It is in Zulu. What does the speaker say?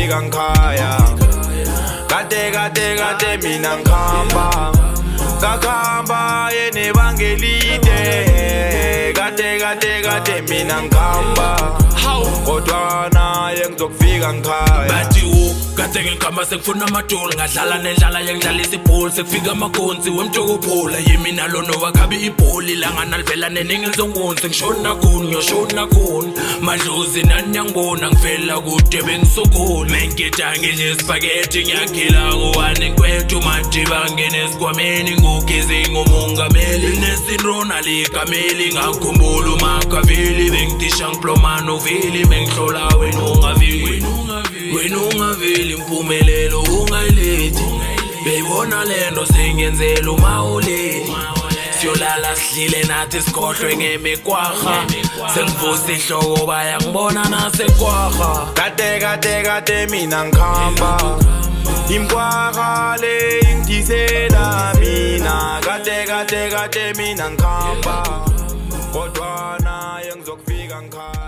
ngizofika ngikhaya kade mina ngikhamba ngakhamba yene bangelide kade mina ngikhamba kodwa naye ngizofika ngikhaya bathi kade ngikhamba sekufuna amadolo ngadlala nendlala yengidlalisa ibhola sekufika amakhonsi wemjokophula yimina lona wakhabi ibholi langa nalivela neningi ngizongonzi ngishona khona ngiyoshona khona madlozi nani yangibona ngivela kude bengisokhola mengigedange nje spaghetti ngiyakhila kuwane ngikwethu manje bangene esikhwameni ngugezi ngomongameli nesinrona likameli ngakhumbula umakaveli bengidisha ngiplomano veli mengihlola wena ungaveli impumelelo ungayilethi beyibona lento sengenzela umawulethi siyolala sidlile nathi sikhohlwe ngemikwaha sengivusa ihloko bayangibona nasekwaha kade mina ngikhamba imkwaha le ingidisela mina kade mina ngikhamba kodwa naye ngizofika ngikhaya